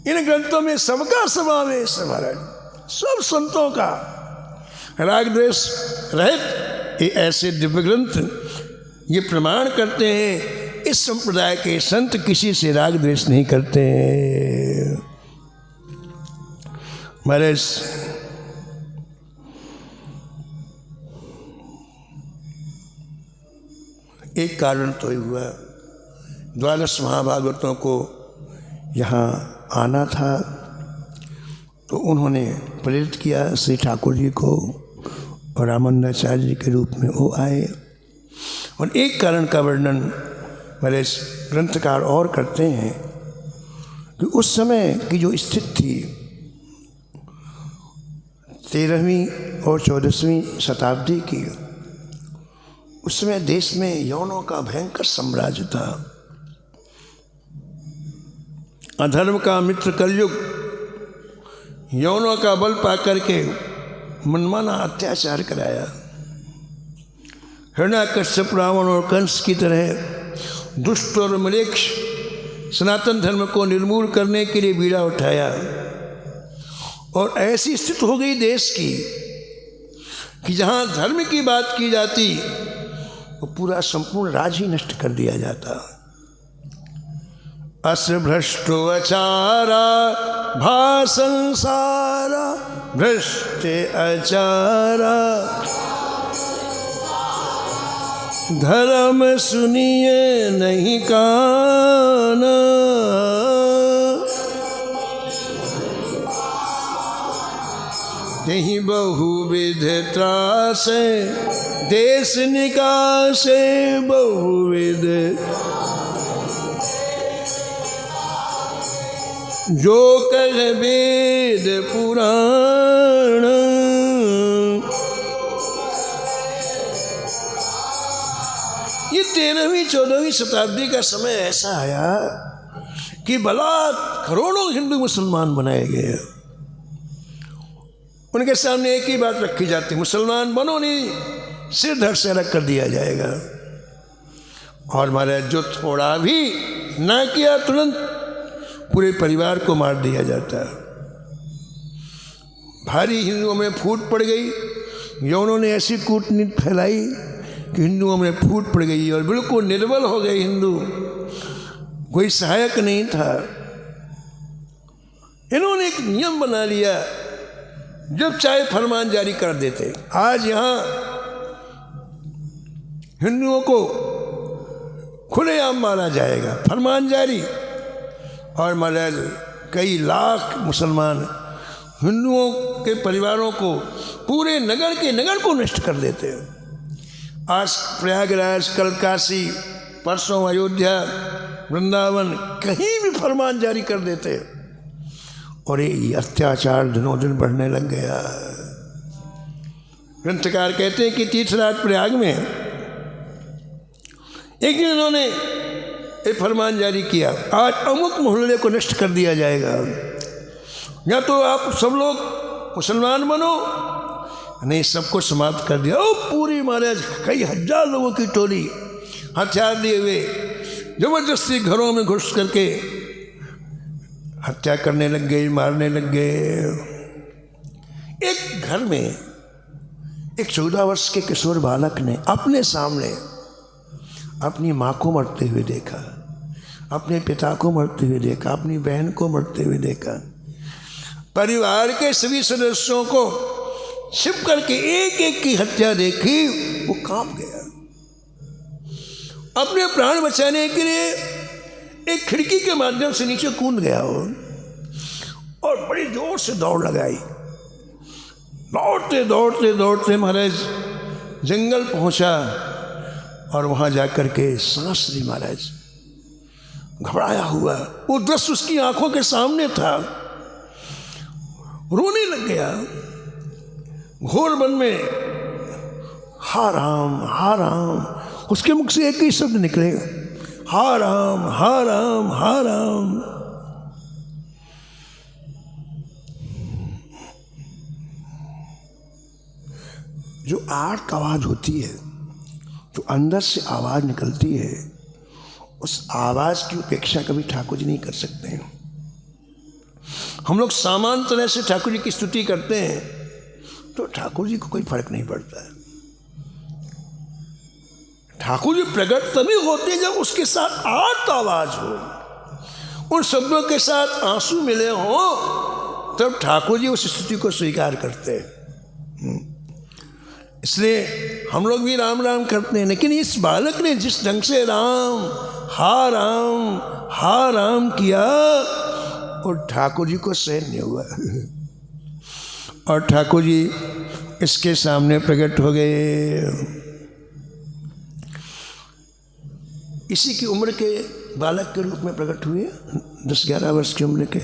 S1: इन ग्रंथों में सबका समावेश है महाराज, सब संतों का राग द्वेष रहित ये ऐसे दिव्य ग्रंथ ये प्रमाण करते हैं इस संप्रदाय के संत किसी से राग द्वेष नहीं करते हैं। महाराज एक कारण तो ही हुआ, द्वादश महाभागवतों को यहाँ आना था तो उन्होंने प्रेरित किया श्री ठाकुर जी को और रामानंदाचार्य जी के रूप में वो आए। और एक कारण का वर्णन हमारे ग्रंथकार और करते हैं कि उस समय की जो स्थिति थी 13वीं और 14वीं शताब्दी की, उस समय देश में यौनों का भयंकर साम्राज्य था। अधर्म का मित्र कलयुग यौनों का बल पाकर के मनमाना अत्याचार कराया। हिरण्याकश्यप, रावण और कंस की तरह दुष्ट और मलेच्छ सनातन धर्म को निर्मूल करने के लिए बीड़ा उठाया और ऐसी स्थिति हो गई देश की कि जहाँ धर्म की बात की जाती वो पूरा संपूर्ण राज ही नष्ट कर दिया जाता। अस भ्रष्टो अचारा भा संसारा, भ्रष्ट अचारा धर्म सुनिए नहीं काना, यही बहुविध त्रासे देश निकासे, बहुविध जो कह वेद पुराण, ये 13वीं 14वीं शताब्दी का समय ऐसा आया कि भला करोड़ों हिंदू मुसलमान बनाए गए। उनके सामने एक ही बात रखी जाती, मुसलमान बनो नहीं सिर धड़ से अलग कर दिया जाएगा। और महाराज जो थोड़ा भी ना किया तुरंत पूरे परिवार को मार दिया जाता। भारी हिंदुओं में फूट पड़ गई। यौनों ने ऐसी कूटनीति फैलाई कि हिंदुओं में फूट पड़ गई और बिल्कुल निर्बल हो गए हिंदू, कोई सहायक नहीं था। इन्होंने एक नियम बना लिया, जब चाहे फरमान जारी कर देते। आज यहाँ हिंदुओं को खुलेआम मारा जाएगा, फरमान जारी। और महाराज कई लाख मुसलमान हिंदुओं के परिवारों को, पूरे नगर के नगर को नष्ट कर देते हैं। आज प्रयागराज, कल काशी, परसों अयोध्या, वृंदावन, कहीं भी फरमान जारी कर देते हैं। और ये अत्याचार दिनों दिन बढ़ने लग गया। ग्रंथकार कहते हैं कि तीर्थराज प्रयाग में एक दिन उन्होंने एक फरमान जारी किया, आज अमुक मोहल्ले को नष्ट कर दिया जाएगा, या तो आप सब लोग मुसलमान बनो, नहीं सबको समाप्त कर दिया। ओ पूरी महाराज कई हजार लोगों की टोली हथियार लिए हुए जबरदस्ती घरों में घुस करके हत्या करने लग गए, मारने लग गए। एक घर में एक 14 वर्ष के किशोर बालक ने अपने सामने अपनी माँ को मरते हुए देखा, अपने पिता को मरते हुए देखा, अपनी बहन को मरते हुए देखा। परिवार के सभी सदस्यों को छिप करके एक एक की हत्या देखी, वो कांप गया। अपने प्राण बचाने के लिए एक खिड़की के माध्यम से नीचे कूद गया वो, और बड़ी जोर से दौड़ लगाई। दौड़ते दौड़ते दौड़ते महाराज जंगल पहुंचा और वहां जाकर के सांस ली। महाराज घबराया हुआ, वो दृश्य उसकी आंखों के सामने था, रोने लग गया। घोर वन में हा राम हा राम, उसके मुख से एक ही शब्द निकले, हा राम हा राम हा राम। जो आर्त आवाज होती है, जो अंदर से आवाज निकलती है, उस आवाज की उपेक्षा कभी ठाकुर जी नहीं कर सकते हैं। हम लोग सामान्य तरह से ठाकुर जी की स्तुति करते हैं तो ठाकुर जी को कोई फर्क नहीं पड़ता है। ठाकुर जी प्रकट तभी होते हैं जब उसके साथ आर्त आवाज हो, उन शब्दों के साथ आंसू मिले हो, तब ठाकुर जी उस स्तुति को स्वीकार करते हैं। इसलिए हम लोग भी राम राम करते हैं, लेकिन इस बालक ने जिस ढंग से राम हा राम किया, और ठाकुर जी को सहन नहीं हुआ। और ठाकुर जी इसके सामने प्रकट हो गए। इसी की उम्र के बालक के रूप में प्रकट हुए, 10-11 वर्ष की उम्र के।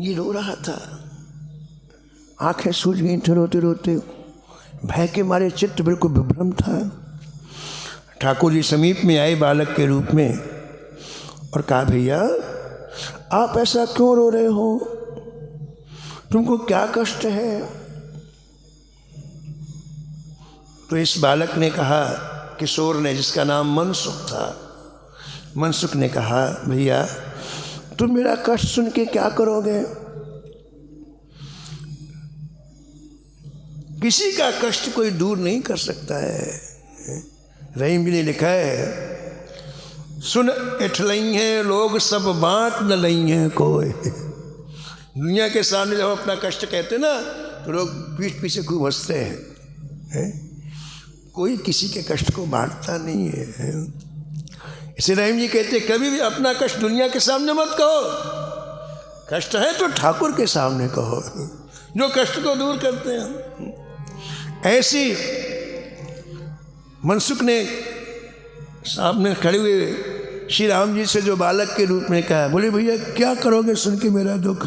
S1: ये रो रहा था, आंखें सूज गई थी रोते रोते, भय के मारे चित्त बिल्कुल विभ्रम था। ठाकुर जी समीप में आए बालक के रूप में और कहा, भैया आप ऐसा क्यों रो रहे हो, तुमको क्या कष्ट है? तो इस बालक ने कहा, किशोर ने, जिसका नाम मनसुख था, मनसुख ने कहा, भैया तुम मेरा कष्ट सुन के क्या करोगे? किसी का कष्ट कोई दूर नहीं कर सकता है। रहीम जी ने लिखा है, सुन इठलई हैं लोग सब बांट न लई हैं कोई। दुनिया के सामने जब अपना कष्ट कहते ना तो लोग पीठ पीछे खूब हंसते हैं। कोई किसी के कष्ट को बांटता नहीं है। इसे रहीम जी कहते, कभी भी अपना कष्ट दुनिया के सामने मत कहो, कष्ट है तो ठाकुर के सामने कहो, जो कष्ट को दूर करते हैं। ऐसी मनसुख ने सामने खड़े हुए श्री राम जी से जो बालक के रूप में कहा, बोले भैया क्या करोगे सुन के मेरा दुख?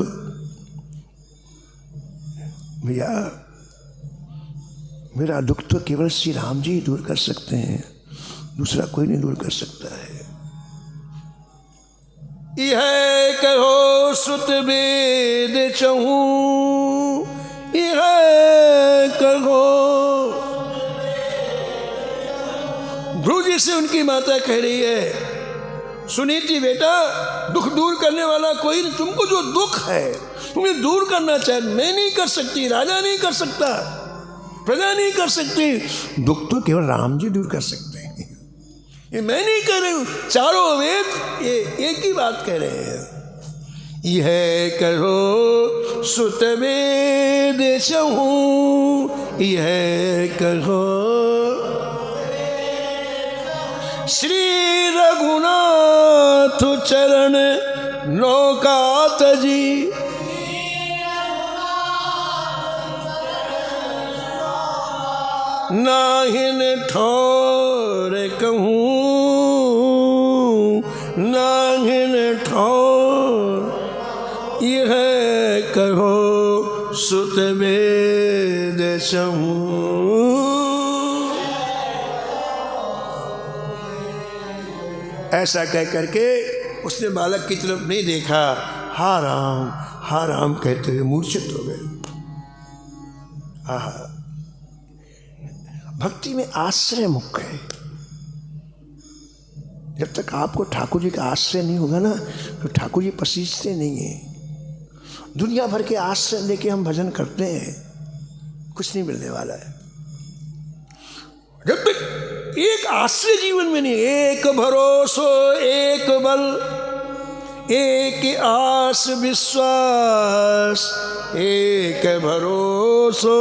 S1: भैया मेरा दुख तो केवल श्री राम जी ही दूर कर सकते हैं, दूसरा कोई नहीं दूर कर सकता है। यह कहो सुत वेद चहूं, यह कहो। ध्रुव जी से उनकी माता कह रही है, सुनीति बेटा, दुख दूर करने वाला कोई नहीं, तुमको जो दुख है तुम्हें दूर करना चाहे, मैं नहीं कर सकती, राजा नहीं कर सकता, प्रजा नहीं कर सकती, दुख तो केवल राम जी दूर कर सकते हैं। ये मैं नहीं कह रही हूं, चारों वेद ये एक ही बात कह रहे हैं। यह कहो सुत वेद चहूं, यह कहो श्री रघुनाथ चरण लोकात जी। नाहिन ठोर कहूँ, नाहिन ठोर, यह कहो सुत वेद चहूं। ऐसा कह करके उसने बालक की तरफ नहीं देखा, हा राम कहते हुए मूर्छित हो गए। आहा, भक्ति में आश्रय मुख्य है। जब तक आपको ठाकुर जी का आश्रय नहीं होगा ना, तो ठाकुर जी पसीजते नहीं है। दुनिया भर के आश्रय लेके हम भजन करते हैं, कुछ नहीं मिलने वाला है। जब तक एक आश्रय जीवन में नहीं, एक भरोसो एक बल, एक आस विश्वास, एक भरोसो,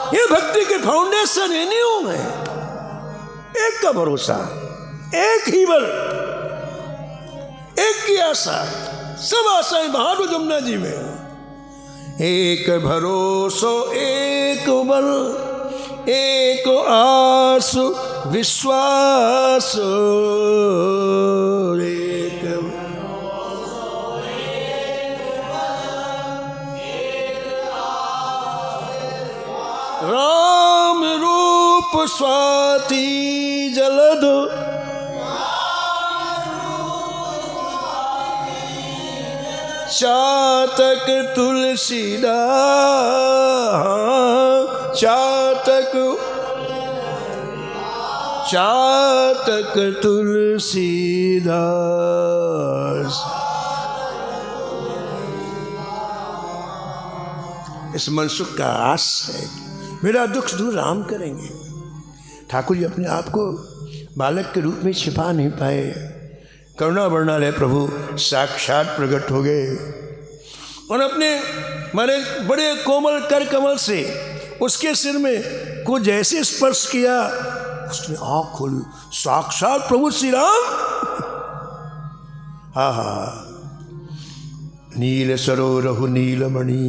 S1: ये भक्ति के फाउंडेशन है। नहीं हूं मैं, एक का भरोसा, एक ही बल, एक की आशा, सब आशाएं बहादो जमुना जी में। एक भरोसो एक बल, एक आस विश्वास, एक राम रूप स्वाति जलद, चातक तुलसीदास, चातक तुलसीदास। इस मनसुख का आस है, मेरा दुख दूर राम करेंगे। ठाकुर जी अपने आप को बालक के रूप में छिपा नहीं पाए, करुणा वर्णालय प्रभु साक्षात प्रकट हो गए और अपने मारे बड़े कोमल कर कमल से उसके सिर में को जैसे स्पर्श किया, उसने आँख खोली, साक्षात प्रभु श्री राम। हा हा, नील सरोरहु नीलमणि,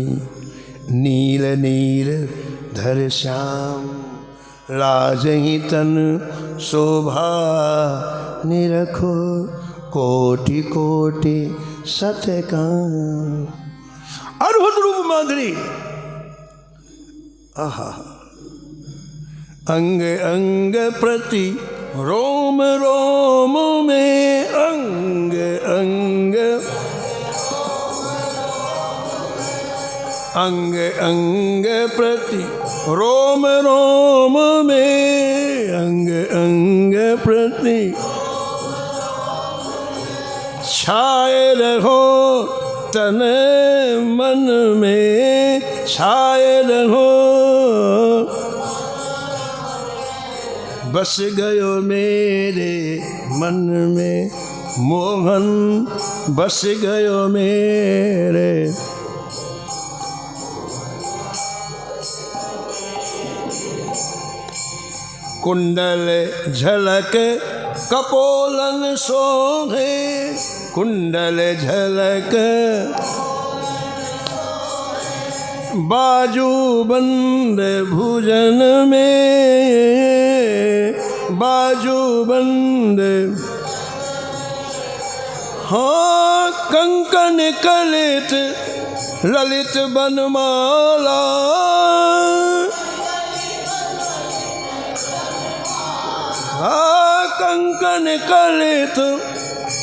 S1: नील नील धर श्याम, लाजहि तन शोभा निरखो, कोटि कोटि सत्य काम। अद्भुत रूप माधुरी, आहा, अंग अंग प्रति रोम रोम में, अंग अंग, अंग अंग प्रति रोम रोम में, अंग अंग प्रति छाए रहो तन मन में, छाए रहो, बस गयो मेरे मन में, मोहन बस गयो मेरे। कुंडल झलक कपोलन शोभे, कुंडल झलक बाजू बंद भुजन में, बाजू बंद, हाँ कंकन कलित ललित बनमाला, कंकन कलित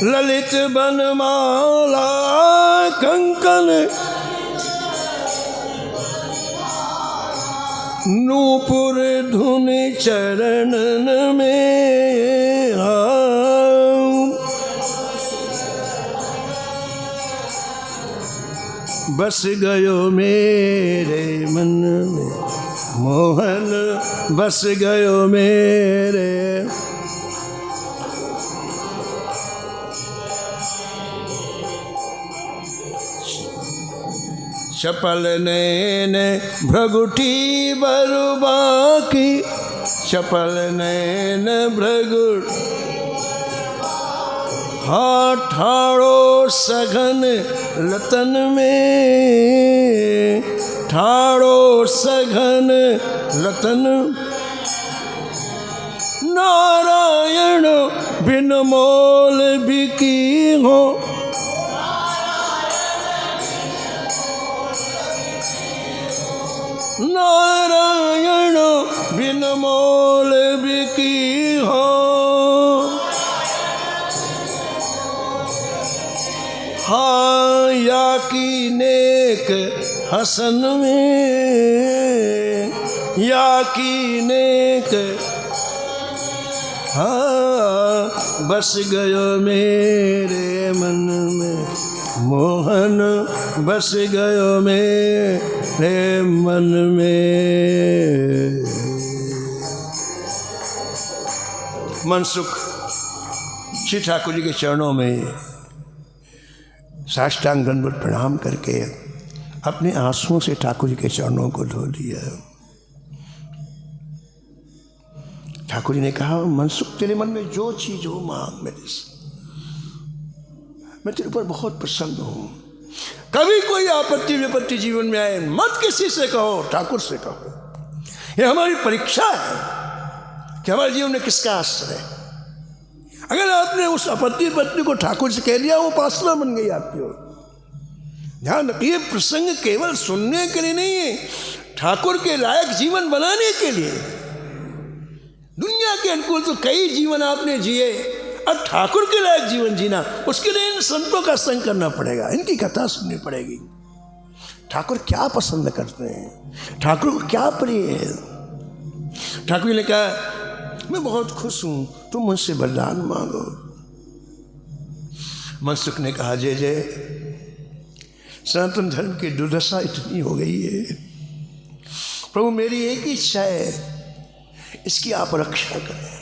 S1: ललित बनमाला, कंकन नूपुर धुनि चरणन में बस गयो मेरे मन में मोहन, बस गयो मेरे। चपल नैन भ्रगुटी बरुबा की, चपल नैन भ्रगुट ठाड़ो सघन लतन में, ठाड़ो सघन लतन। नारायण बिन मोल बिकी हो, नारायण बिन मोल बिकी हो। हाँ या की नेक हसन में, या की नेक, हाँ बस गयो मेरे मन में मोहन, बस गयो मेरे मन में। मनसुख श्री ठाकुर जी के चरणों में साष्टांग दंडवत प्रणाम करके अपने आंसुओं से ठाकुर जी के चरणों को धो लिया। ठाकुर जी ने कहा, मनसुख तेरे मन में जो चीज हो मांग मेरे से, मैं तेरे ऊपर बहुत प्रसन्न हूं। कभी कोई आपत्ति विपत्ति जीवन में आए मत किसी से कहो, ठाकुर से कहो। यह हमारी परीक्षा है कि हमारे जीवन में किसका आश्रय। अगर आपने उस आपत्ति विपत्ति को ठाकुर से कह दिया, वो उपासना बन गई आपकी ओर। ध्यान रखिए, प्रसंग केवल सुनने के लिए नहीं है, ठाकुर के लायक जीवन बनाने के लिए। दुनिया के अनुकूल तो कई जीवन आपने जिए, अब ठाकुर के लायक जीवन जीना, उसके लिए इन संतों का संग करना पड़ेगा, इनकी कथा सुननी पड़ेगी। ठाकुर क्या पसंद करते हैं, ठाकुर को क्या प्रिय है। ठाकुर ने कहा, मैं बहुत खुश हूं, तुम मुझसे वरदान मांगो। मनसुख ने कहा, जय जय, सनातन धर्म की दुर्दशा इतनी हो गई है प्रभु, मेरी एक ही इच्छा है, इसकी आप रक्षा करें,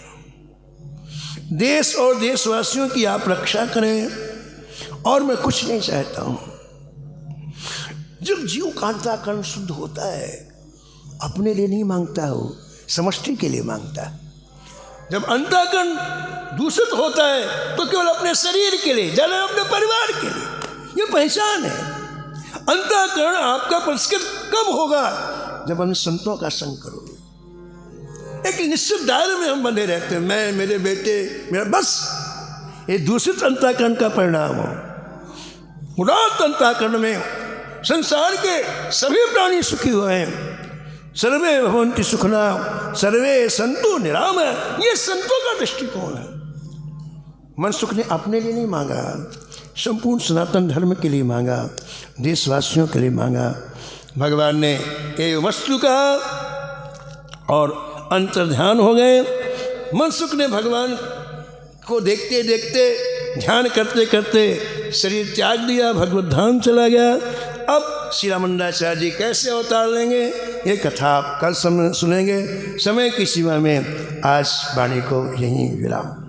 S1: देश और देशवासियों की आप रक्षा करें, और मैं कुछ नहीं चाहता हूं। जब जीव का अंतःकरण शुद्ध होता है, अपने लिए नहीं मांगता हो, समष्टि के लिए मांगता है। जब अंतःकरण दूषित होता है तो केवल अपने शरीर के लिए, जब अपने परिवार के लिए। ये पहचान है। अंतःकरण आपका परिष्कृत कब होगा, जब हम संतों का संग करोगे। एक निश्चित दायरे में हम बंधे रहते हैं, मैं, मेरे बेटे, मेरा, बस ये दूषित अंतःकरण का परिणाम हो। उदात्त अंतःकरण में संसार के सभी प्राणी सुखी हुए हैं। सर्वे भवन्ति सुखना सर्वे संतो निरामया, ये संतों का दृष्टिकोण है। मनसुख ने अपने लिए नहीं मांगा, संपूर्ण सनातन धर्म के लिए मांगा, देशवासियों के लिए मांगा। भगवान ने एवं वस्तु कहा और अंतर्ध्यान हो गए। मनसुख ने भगवान को देखते देखते, ध्यान करते करते शरीर त्याग दिया, भगवत धाम चला गया। अब श्री रामानंदाचार्य जी कैसे अवतार लेंगे, ये कथा आप कल सुनेंगे। समय की सीमा में आज वाणी को यहीं विराम।